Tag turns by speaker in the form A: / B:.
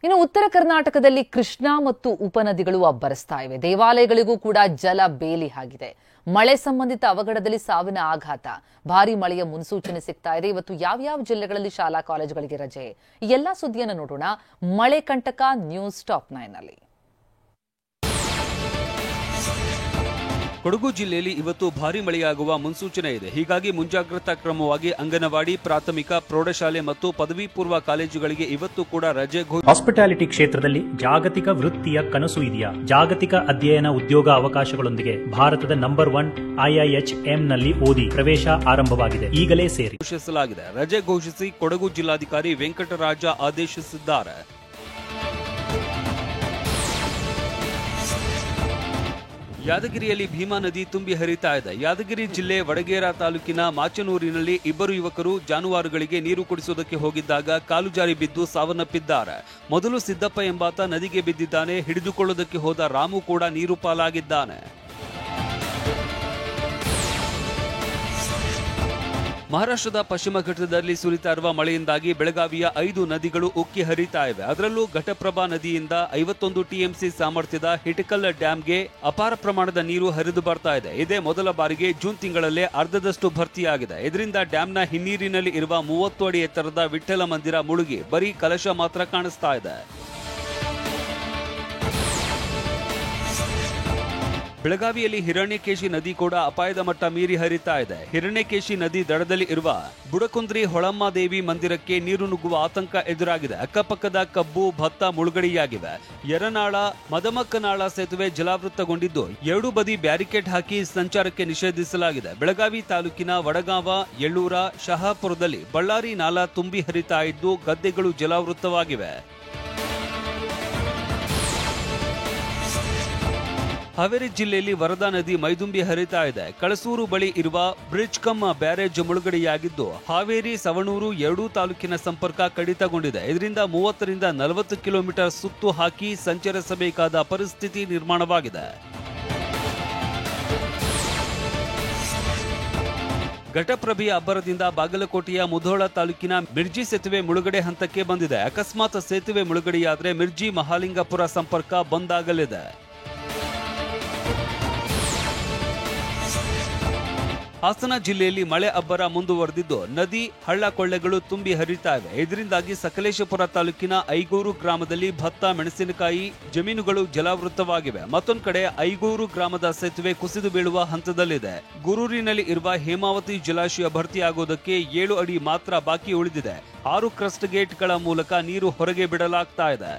A: ಇನ್ನು ಉತ್ತರ ಕರ್ನಾಟಕದಲ್ಲಿ ಕೃಷ್ಣಾ ಮತ್ತು ಉಪನದಿಗಳು ಅಬ್ಬರಿಸ್ತಾ ಇವೆ. ದೇವಾಲಯಗಳಿಗೂ ಕೂಡ ಜಲ ಬೇಲಿ ಆಗಿದೆ. ಮಳೆ ಸಂಬಂಧಿತ ಅವಘಡದಲ್ಲಿ ಸಾವಿನ ಆಘಾತ. ಭಾರಿ ಮಳೆಯ ಮುನ್ಸೂಚನೆ ಸಿಗ್ತಾ ಇದೆ. ಇವತ್ತು ಯಾವ ಜಿಲ್ಲೆಗಳಲ್ಲಿ ಶಾಲಾ ಕಾಲೇಜುಗಳಿಗೆ ರಜೆ? ಈ ಎಲ್ಲಾ ಸುದ್ದಿಯನ್ನು ನೋಡೋಣ ಮಳೆ ಕಂಟಕ ನ್ಯೂಸ್ ಟಾಪ್ 9 ನಲ್ಲಿ.
B: ಕೊಡಗು ಜಿಲ್ಲೆಯಲ್ಲಿ ಇವತ್ತು ಭಾರಿ ಮಳೆಯಾಗುವ ಮುನ್ಸೂಚನೆ ಇದೆ. ಹೀಗಾಗಿ ಮುಂಜಾಗ್ರತಾ ಕ್ರಮವಾಗಿ ಅಂಗನವಾಡಿ, ಪ್ರಾಥಮಿಕ, ಪ್ರೌಢಶಾಲೆ ಮತ್ತು ಪದವಿ ಪೂರ್ವ ಕಾಲೇಜುಗಳಿಗೆ ಇವತ್ತು ಕೂಡ ರಜೆ ಘೋಷಣೆ.
C: ಹಾಸ್ಪಿಟಾಲಿಟಿ ಕ್ಷೇತ್ರದಲ್ಲಿ ಜಾಗತಿಕ ವೃತ್ತಿಯ ಕನಸು ಇದೆಯಾ? ಜಾಗತಿಕ ಅಧ್ಯಯನ ಉದ್ಯೋಗ ಅವಕಾಶಗಳೊಂದಿಗೆ ಭಾರತದ ನಂಬರ್ 1 IIHM ನಲ್ಲಿ ಓದಿ ಪ್ರವೇಶ ಆರಂಭವಾಗಿದೆ. ಈಗಲೇ ಸೇರಿ
B: ಘೋಷಿಸಲಾಗಿದೆ. ರಜೆ ಘೋಷಿಸಿ ಕೊಡಗು ಜಿಲ್ಲಾಧಿಕಾರಿ ವೆಂಕಟರಾಜ ಆದೇಶಿಸಿದ್ದಾರೆ. ಯಾದಗಿರಿಯಲ್ಲಿ ಭೀಮಾ ನದಿ ತುಂಬಿ ಹರಿತಾ ಇದೆ. ಯಾದಗಿರಿ ಜಿಲ್ಲೆ ವಡಗೇರ ತಾಲೂಕಿನ ಮಾಚನೂರಿನಲ್ಲಿ ಇಬ್ಬರು ಯುವಕರು ಜಾನುವಾರುಗಳಿಗೆ ನೀರು ಕುಡಿಸುವುದಕ್ಕೆ ಹೋಗಿದ್ದಾಗ ಕಾಲು ಜಾರಿ ಬಿದ್ದು ಸಾವನ್ನಪ್ಪಿದ್ದಾರೆ. ಮೊದಲು ಸಿದ್ದಪ್ಪ ಎಂಬಾತ ನದಿಗೆ ಬಿದ್ದಿದ್ದಾನೆ. ಹಿಡಿದುಕೊಳ್ಳುವುದಕ್ಕೆ ಹೋದ ರಾಮು ಕೂಡ ನೀರು ಪಾಲಾಗಿದ್ದಾನೆ. ಮಹಾರಾಷ್ಟ್ರದ ಪಶ್ಚಿಮ ಘಟ್ಟದಲ್ಲಿ ಸುರಿತಾ ಇರುವ ಮಳೆಯಿಂದಾಗಿ ಬೆಳಗಾವಿಯ 5 ನದಿಗಳು ಉಕ್ಕಿ ಹರಿತಾ ಇವೆ. ಅದರಲ್ಲೂ ಘಟಪ್ರಭಾ ನದಿಯಿಂದ 51 TMC ಸಾಮರ್ಥ್ಯದ ಹಿಟಕಲ್ ಡ್ಯಾಂಗೆ ಅಪಾರ ಪ್ರಮಾಣದ ನೀರು ಹರಿದು ಬರ್ತಾ ಇದೆ. ಇದೇ ಮೊದಲ ಬಾರಿಗೆ ಜೂನ್ ತಿಂಗಳಲ್ಲೇ ಅರ್ಧದಷ್ಟು ಭರ್ತಿಯಾಗಿದೆ. ಇದರಿಂದ ಡ್ಯಾಂನ ಹಿನ್ನೀರಿನಲ್ಲಿ ಇರುವ 30 ಅಡಿ ಎತ್ತರದ ವಿಠ್ಠಲ ಮಂದಿರ ಮುಳುಗಿ ಬರೀ ಕಲಶ ಮಾತ್ರ ಕಾಣಿಸ್ತಾ ಇದೆ. ಬೆಳಗಾವಿಯಲ್ಲಿ ಹಿರಣ್ಯಕೇಶಿ ನದಿ ಕೂಡ ಅಪಾಯದ ಮಟ್ಟ ಮೀರಿ ಹರಿತಾ ಇದೆ. ಹಿರಣ್ಯಕೇಶಿ ನದಿ ದಡದಲ್ಲಿ ಇರುವ ಬುಡಕುಂದ್ರಿ ಹೊಳಮ್ಮ ದೇವಿ ಮಂದಿರಕ್ಕೆ ನೀರು ನುಗ್ಗುವ ಆತಂಕ ಎದುರಾಗಿದೆ. ಅಕ್ಕಪಕ್ಕದ ಕಬ್ಬು, ಭತ್ತ ಮುಳುಗಡೆಯಾಗಿವೆ. ಯರನಾಳ, ಮದಮಕ್ಕನಾಳ ಸೇತುವೆ ಜಲಾವೃತಗೊಂಡಿದ್ದು 2 ಬದಿ ಬ್ಯಾರಿಕೇಡ್ ಹಾಕಿ ಸಂಚಾರಕ್ಕೆ ನಿಷೇಧಿಸಲಾಗಿದೆ. ಬೆಳಗಾವಿ ತಾಲೂಕಿನ ವಡಗಾವ, ಎಳ್ಳೂರ, ಶಹಾಪುರದಲ್ಲಿ ಬಳ್ಳಾರಿ ನಾಲಾ ತುಂಬಿ ಹರಿತಾ ಇದ್ದು ಗದ್ದೆಗಳು ಜಲಾವೃತವಾಗಿವೆ. ಹಾವೇರಿ ಜಿಲ್ಲೆಯಲ್ಲಿ ವರದಾ ನದಿ ಮೈದುಂಬಿ ಹರಿತಾ ಇದೆ. ಕಳಸೂರು ಬಳಿ ಇರುವ ಬ್ರಿಡ್ಜ್ ಕಮ್ ಬ್ಯಾರೇಜ್ ಮುಳುಗಡೆಯಾಗಿದ್ದು ಹಾವೇರಿ, ಸವಣೂರು 2 ತಾಲೂಕಿನ ಸಂಪರ್ಕ ಕಡಿತಗೊಂಡಿದೆ. ಇದರಿಂದ 30 ರಿಂದ 40 ಕಿಲೋಮೀಟರ್ ಸುತ್ತು ಹಾಕಿ ಸಂಚರಿಸಬೇಕಾದ ಪರಿಸ್ಥಿತಿ ನಿರ್ಮಾಣವಾಗಿದೆ. ಘಟಪ್ರಭೆಯ ಅಬ್ಬರದಿಂದ ಬಾಗಲಕೋಟೆಯ ಮುಧೋಳ ತಾಲೂಕಿನ ಮಿರ್ಜಿ ಸೇತುವೆ ಮುಳುಗಡೆ ಹಂತಕ್ಕೆ ಬಂದಿದೆ. ಅಕಸ್ಮಾತ್ ಸೇತುವೆ ಮುಳುಗಡೆಯಾದರೆ ಮಿರ್ಜಿ ಮಹಾಲಿಂಗಪುರ ಸಂಪರ್ಕ ಬಂದ್ ಆಗಲಿದೆ. ಹಾಸನ ಜಿಲ್ಲೆಯಲ್ಲಿ ಮಳೆ ಅಬ್ಬರ ಮುಂದುವರೆದಿದ್ದು ನದಿ, ಹಳ್ಳ ಕೊಳ್ಳೆಗಳು ತುಂಬಿ ಹರಿತಾ ಇವೆ. ಇದರಿಂದಾಗಿ ಸಕಲೇಶಪುರ ತಾಲೂಕಿನ ಐಗೂರು ಗ್ರಾಮದಲ್ಲಿ ಭತ್ತ, ಮೆಣಸಿನಕಾಯಿ ಜಮೀನುಗಳು ಜಲಾವೃತವಾಗಿವೆ. ಮತ್ತೊಂದು ಕಡೆ ಐಗೂರು ಗ್ರಾಮದ ಸೇತುವೆ ಕುಸಿದು ಬೀಳುವ ಹಂತದಲ್ಲಿದೆ. ಗುರೂರಿನಲ್ಲಿ ಇರುವ ಹೇಮಾವತಿ ಜಲಾಶಯ ಭರ್ತಿಯಾಗುವುದಕ್ಕೆ 7 ಅಡಿ ಮಾತ್ರ ಬಾಕಿ ಉಳಿದಿದೆ. 6 ಕ್ರಸ್ಟ್ ಗೇಟ್ಗಳ ಮೂಲಕ ನೀರು ಹೊರಗೆ ಬಿಡಲಾಗ್ತಾ ಇದೆ.